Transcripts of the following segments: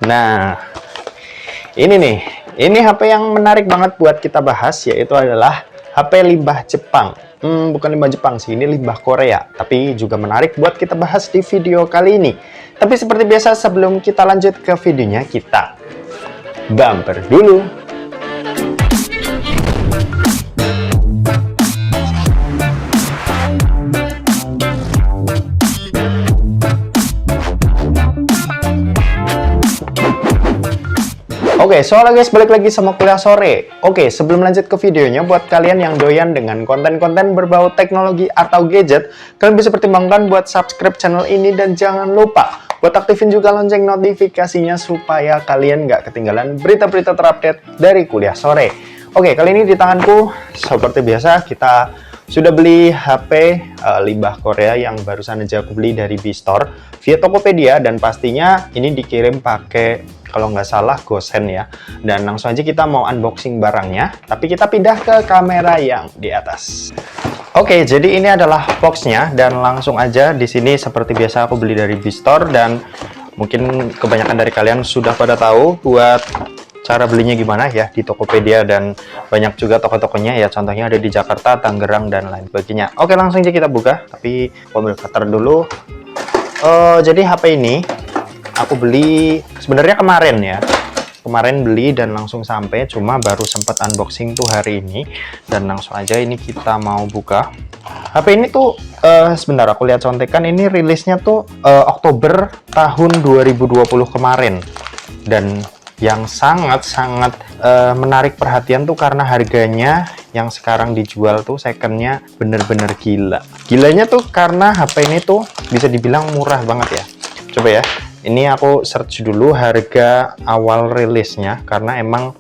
Nah, ini nih, ini HP yang menarik banget buat kita bahas, yaitu adalah HP limbah Jepang. Bukan limbah Jepang sih, ini limbah Korea. Tapi juga menarik buat kita bahas di video kali ini. Tapi seperti biasa, sebelum kita lanjut ke videonya, kita bumper dulu. Oke, so guys, balik lagi sama kuliah sore. Oke, sebelum lanjut ke videonya, buat kalian yang doyan dengan konten-konten berbau teknologi atau gadget, kalian bisa pertimbangkan buat subscribe channel ini dan jangan lupa buat aktifin juga lonceng notifikasinya supaya kalian nggak ketinggalan berita-berita terupdate dari kuliah sore. Oke, kali ini di tanganku, seperti biasa, kita sudah beli HP limbah Korea yang barusan aja aku beli dari B-Store via Tokopedia, dan pastinya ini dikirim pakai, kalau nggak salah, Gosen ya. Dan langsung aja kita mau unboxing barangnya, tapi kita pindah ke kamera yang di atas. Oke, jadi ini adalah boxnya, dan langsung aja di sini seperti biasa aku beli dari B-Store, dan mungkin kebanyakan dari kalian sudah pada tahu buat cara belinya gimana ya di Tokopedia, dan banyak juga toko-tokonya ya, contohnya ada di Jakarta, Tangerang, dan lain sebagainya. Oke, langsung aja kita buka, tapi ambil cutter dulu. Jadi HP ini aku beli sebenarnya kemarin beli dan langsung sampai, cuma baru sempat unboxing tuh hari ini, dan langsung aja ini kita mau buka. HP ini tuh sebentar aku lihat contekan, ini rilisnya tuh Oktober tahun 2020 kemarin, dan yang sangat-sangat menarik perhatian tuh karena harganya yang sekarang dijual tuh secondnya bener-bener gila. Gilanya tuh karena HP ini tuh bisa dibilang murah banget ya. Coba ya, ini aku search dulu harga awal rilisnya, karena emang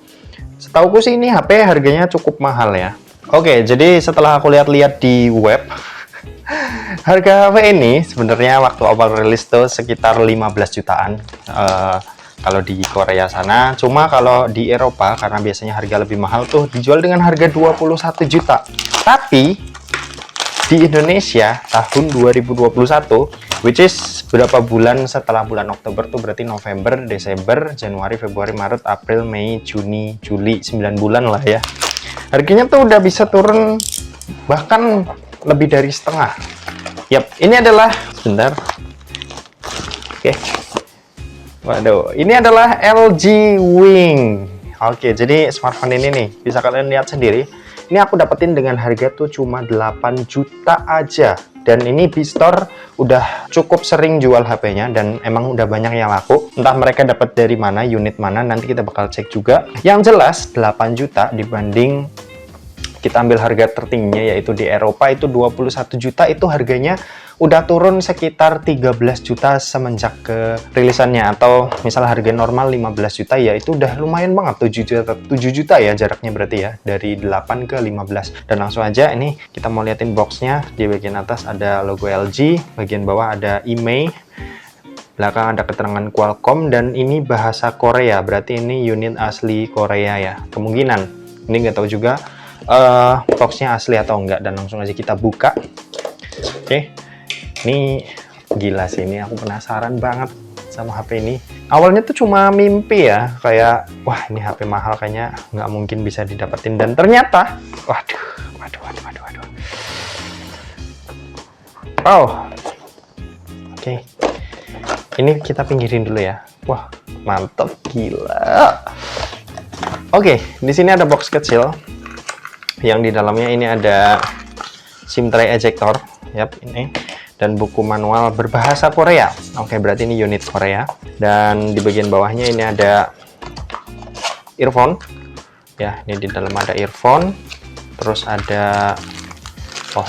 setauku sih ini HP harganya cukup mahal ya. Oke, jadi setelah aku lihat-lihat di web, harga HP ini sebenarnya waktu awal rilis tuh sekitar 15 jutaan kalau di Korea sana. Cuma kalau di Eropa, karena biasanya harga lebih mahal tuh, dijual dengan harga 21 juta. Tapi di Indonesia tahun 2021, which is berapa bulan setelah bulan Oktober tuh, berarti November, Desember, Januari, Februari, Maret, April, Mei, Juni, Juli, 9 bulan lah ya. Harganya tuh udah bisa turun bahkan lebih dari setengah. Yap, ini adalah, sebentar. Oke. Waduh, ini adalah LG Wing. Oke, jadi smartphone ini nih, bisa kalian lihat sendiri. Ini aku dapetin dengan harga tuh cuma 8 juta aja. Dan ini B-Store udah cukup sering jual HP-nya, dan emang udah banyak yang laku. Entah mereka dapat dari mana, unit mana, nanti kita bakal cek juga. Yang jelas 8 juta dibanding kita ambil harga tertingginya yaitu di Eropa itu 21 juta, itu harganya udah turun sekitar 13 juta semenjak ke rilisannya. Atau misal harga normal 15 juta ya itu udah lumayan banget, 7 juta ya jaraknya berarti ya, dari 8 ke 15. Dan langsung aja ini kita mau liatin boxnya. Di bagian atas ada logo LG, bagian bawah ada IMEI, belakang ada keterangan Qualcomm, dan ini bahasa Korea, berarti ini unit asli Korea ya, kemungkinan. Ini nggak tahu juga boxnya asli atau enggak, dan langsung aja kita buka. Oke, ini gila sih, ini aku penasaran banget sama HP ini. Awalnya tuh cuma mimpi ya, kayak wah ini HP mahal kayaknya nggak mungkin bisa didapetin, dan ternyata waduh. Oh, oke, ini kita pinggirin dulu ya. Wah, mantap, gila. Oke, di sini ada box kecil yang di dalamnya ini ada SIM tray ejector, yap, ini, dan buku manual berbahasa Korea. Oke, berarti ini unit Korea. Dan di bagian bawahnya ini ada earphone ya, ini di dalam ada earphone, terus ada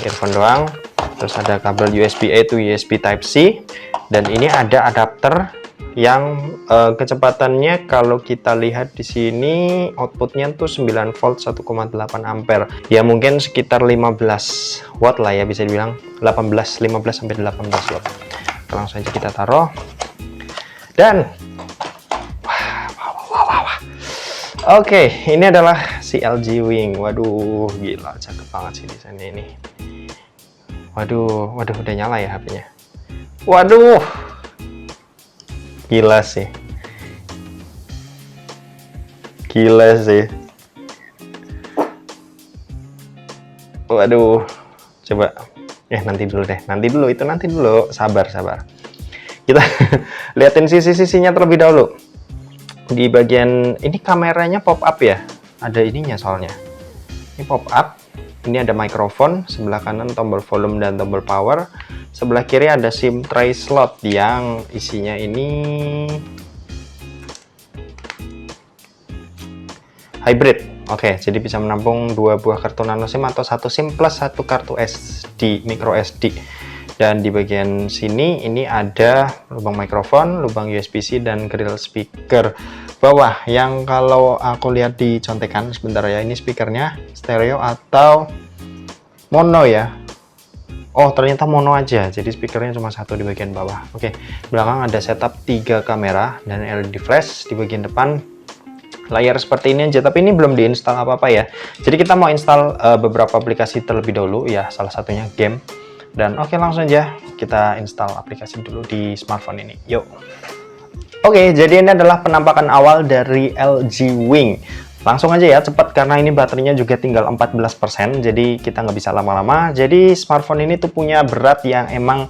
earphone doang, terus ada kabel USB A to USB Type C, dan ini ada adapter yang kecepatannya kalau kita lihat di sini outputnya tuh 9 volt 1,8 ampere ya, mungkin sekitar 15 watt lah ya, bisa dibilang 15 sampai 18 watt. Langsung aja kita taruh, dan wah. Oke, ini adalah si LG Wing. Waduh, gila, cakep banget sih desainnya ini. Waduh, udah nyala ya HP-nya. Waduh, gila sih. Gila sih. Waduh, coba. Nanti dulu deh. Nanti dulu. Sabar. Kita liatin sisi-sisinya terlebih dahulu. Di bagian ini kameranya pop up ya. Ada ininya soalnya. Ini pop up. Ini ada mikrofon. Sebelah kanan tombol volume dan tombol power. Sebelah kiri ada SIM tray slot yang isinya ini hybrid. Oke, jadi bisa menampung 2 buah kartu nano SIM atau 1 SIM plus 1 kartu SD, micro SD. Dan di bagian sini ini ada lubang mikrofon, lubang USB-C dan grill speaker bawah yang kalau aku lihat di contekan sebentar ya, ini speakernya stereo atau mono ya. Oh, ternyata mono aja. Jadi speakernya cuma 1 di bagian bawah. Oke, belakang ada setup 3 kamera dan LED flash. Di bagian depan layar seperti ini aja, tapi ini belum diinstal apa-apa ya. Jadi kita mau install beberapa aplikasi terlebih dahulu ya, salah satunya game. Dan oke, langsung aja kita install aplikasi dulu di smartphone ini. Yuk. Oke, jadi ini adalah penampakan awal dari LG Wing. Langsung aja ya, cepat karena ini baterainya juga tinggal 14%, jadi kita nggak bisa lama-lama. Jadi smartphone ini tuh punya berat yang emang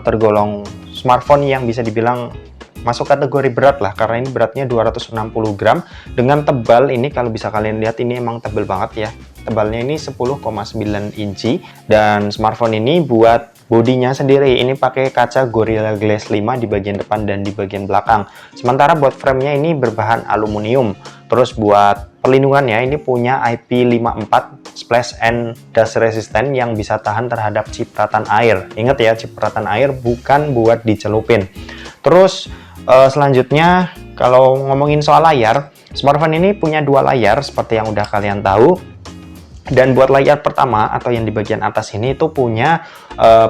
tergolong smartphone yang bisa dibilang masuk kategori berat lah, karena ini beratnya 260 gram dengan tebal ini, kalau bisa kalian lihat ini emang tebal banget ya, tebalnya ini 10,9 inci. Dan smartphone ini buat bodinya sendiri ini pakai kaca Gorilla Glass 5 di bagian depan dan di bagian belakang, sementara buat framenya ini berbahan aluminium. Terus buat perlindungannya ini punya IP54 splash and dust resistant yang bisa tahan terhadap cipratan air. Ingat ya, cipratan air bukan buat dicelupin. Terus selanjutnya kalau ngomongin soal layar, smartphone ini punya 2 layar seperti yang udah kalian tahu. Dan buat layar pertama atau yang di bagian atas ini itu punya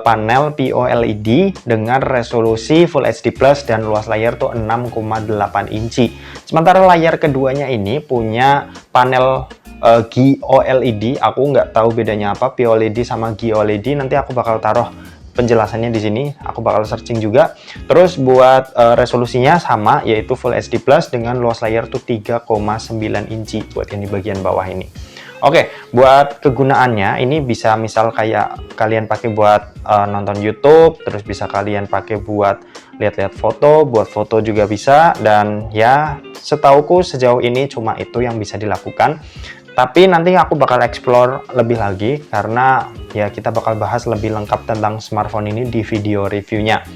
panel POLED dengan resolusi Full HD Plus dan luas layar tuh 6,8 inci. Sementara layar keduanya ini punya panel GOLED. Aku nggak tahu bedanya apa POLED sama GOLED. Nanti aku bakal taruh penjelasannya di sini, aku bakal searching juga. Terus buat resolusinya sama, yaitu Full HD Plus dengan luas layar tuh 3,9 inci buat yang di bagian bawah ini. Oke, buat kegunaannya ini bisa misal kayak kalian pakai buat nonton YouTube, terus bisa kalian pakai buat lihat-lihat foto, buat foto juga bisa. Dan ya setauku sejauh ini cuma itu yang bisa dilakukan. Tapi nanti aku bakal explore lebih lagi karena ya kita bakal bahas lebih lengkap tentang smartphone ini di video reviewnya.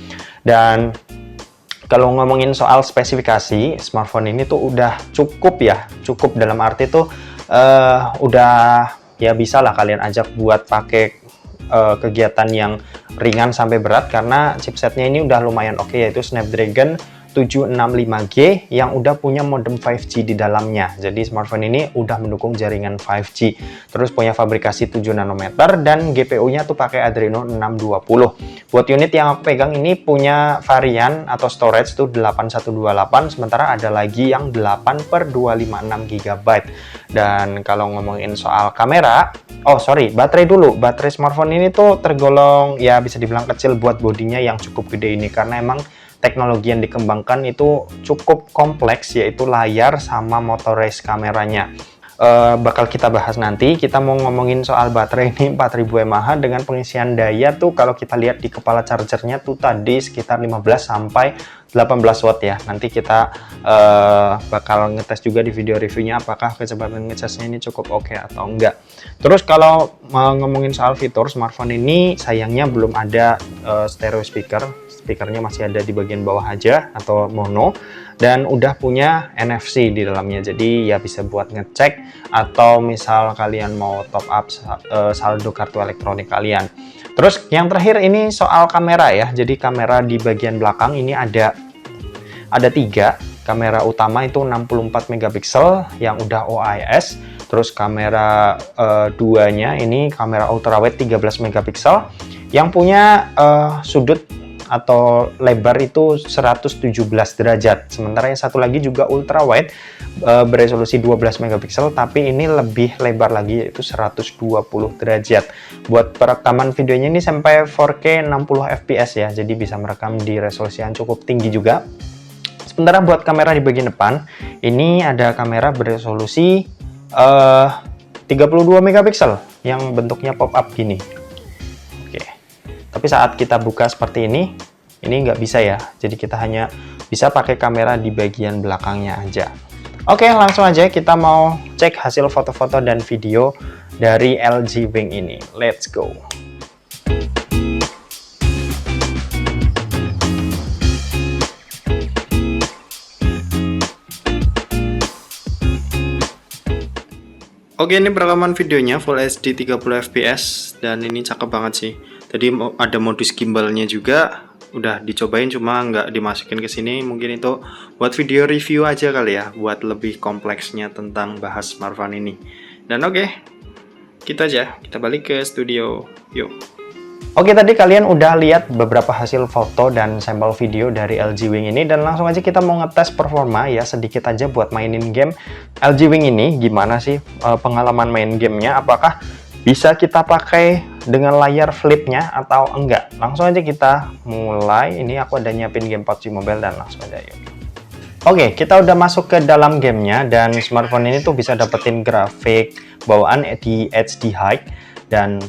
Dan kalau ngomongin soal spesifikasi, smartphone ini tuh udah cukup ya, cukup dalam arti tuh udah ya bisa lah kalian ajak buat pakai kegiatan yang ringan sampai berat, karena chipsetnya ini udah lumayan oke, yaitu Snapdragon 765G yang udah punya modem 5G di dalamnya. Jadi smartphone ini udah mendukung jaringan 5G. Terus punya fabrikasi 7 nanometer dan GPU-nya tuh pakai Adreno 620. Buat unit yang aku pegang ini punya varian atau storage tuh 8128, sementara ada lagi yang 8/256 GB. Dan kalau ngomongin soal kamera, baterai dulu. Baterai smartphone ini tuh tergolong ya bisa dibilang kecil buat bodinya yang cukup gede ini, karena emang teknologi yang dikembangkan itu cukup kompleks, yaitu layar sama motorized kameranya. Bakal kita bahas nanti. Kita mau ngomongin soal baterai ini 4000 mAh dengan pengisian daya tuh kalau kita lihat di kepala chargernya tuh tadi sekitar 15 sampai 18 watt ya. Nanti kita bakal ngetes juga di video reviewnya apakah kecepatan ngecasnya ini cukup oke atau enggak. Terus kalau ngomongin soal fitur, smartphone ini sayangnya belum ada stereo speaker. Speakernya masih ada di bagian bawah aja atau mono, dan udah punya NFC di dalamnya, jadi ya bisa buat ngecek atau misal kalian mau top up saldo kartu elektronik kalian. Terus yang terakhir ini soal kamera ya. Jadi kamera di bagian belakang ini ada 3 kamera utama, itu 64 megapiksel yang udah OIS. Terus kamera duanya ini kamera ultrawide 13 megapiksel yang punya sudut atau lebar itu 117 derajat. Sementara yang satu lagi juga ultrawide beresolusi 12 megapiksel, tapi ini lebih lebar lagi, yaitu 120 derajat. Buat perekaman videonya ini sampai 4K 60 fps ya, jadi bisa merekam di resolusi yang cukup tinggi juga. Sementara buat kamera di bagian depan, ini ada kamera beresolusi 32 megapiksel yang bentuknya pop-up gini. Oke. Tapi saat kita buka seperti ini nggak bisa ya. Jadi kita hanya bisa pakai kamera di bagian belakangnya aja. Oke, langsung aja kita mau cek hasil foto-foto dan video dari LG Wing ini. Let's go. Oke, ini perekaman videonya Full HD 30 fps dan ini cakep banget sih. Tadi ada modus gimbalnya juga, udah dicobain cuma nggak dimasukin ke sini. Mungkin itu buat video review aja kali ya, buat lebih kompleksnya tentang bahas smartphone ini. Dan oke, gitu aja. Kita balik ke studio. Yuk. Oke, tadi kalian udah lihat beberapa hasil foto dan sampel video dari LG Wing ini, dan langsung aja kita mau ngetes performa ya sedikit aja buat mainin game LG Wing ini. Gimana sih pengalaman main gamenya? Apakah bisa kita pakai dengan layar flipnya atau enggak? Langsung aja kita mulai. Ini aku ada nyiapin game PUBG Mobile dan langsung aja yuk. Oke, kita udah masuk ke dalam gamenya, dan smartphone ini tuh bisa dapetin grafik bawaan di HD High, dan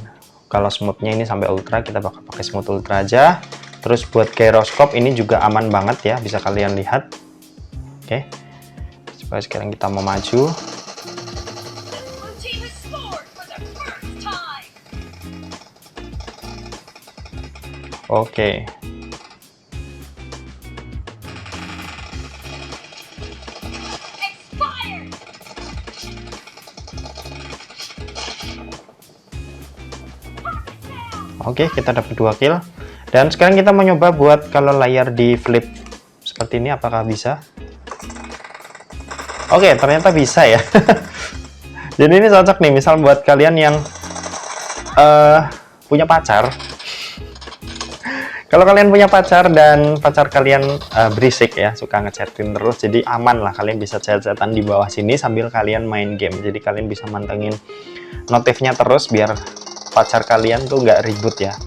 kalau smoothnya ini sampai ultra, kita bakal pakai smooth ultra aja. Terus buat gyroscope ini juga aman banget ya, bisa kalian lihat. Oke, coba sekarang kita mau maju. Oke. Oke, kita dapat 2 kill. Dan sekarang kita mau nyoba buat kalau layar di flip seperti ini, apakah bisa? Oke, ternyata bisa ya. Jadi ini cocok nih, misal buat kalian yang punya pacar. Kalau kalian punya pacar dan pacar kalian berisik ya, suka ngechatin terus, jadi aman lah, kalian bisa chat-chatan di bawah sini sambil kalian main game. Jadi kalian bisa mantengin notifnya terus biar pacar kalian tuh nggak ribut ya.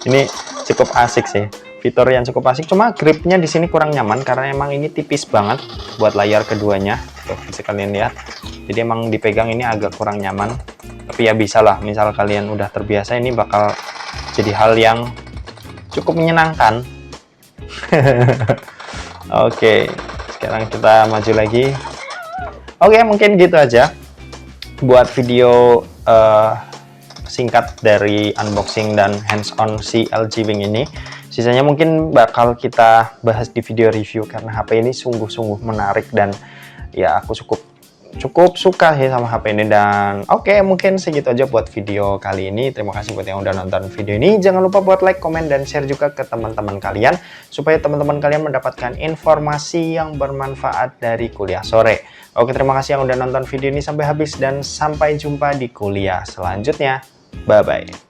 Ini cukup asik sih, fitur yang cukup asik. Cuma gripnya di sini kurang nyaman karena emang ini tipis banget buat layar keduanya. Tuh bisa kalian lihat. Jadi emang dipegang ini agak kurang nyaman. Tapi ya bisa lah, misal kalian udah terbiasa, ini bakal jadi hal yang cukup menyenangkan. Oke, sekarang kita maju lagi. Oke, mungkin gitu aja buat video singkat dari unboxing dan hands-on si LG Wing ini. Sisanya mungkin bakal kita bahas di video review karena HP ini sungguh-sungguh menarik, dan ya aku cukup suka sih sama HP ini. Dan oke, mungkin segitu aja buat video kali ini. Terima kasih buat yang udah nonton video ini. Jangan lupa buat like, komen, dan share juga ke teman-teman kalian supaya teman-teman kalian mendapatkan informasi yang bermanfaat dari kuliah sore. Oke, terima kasih yang udah nonton video ini sampai habis, dan sampai jumpa di kuliah selanjutnya. Bye-bye.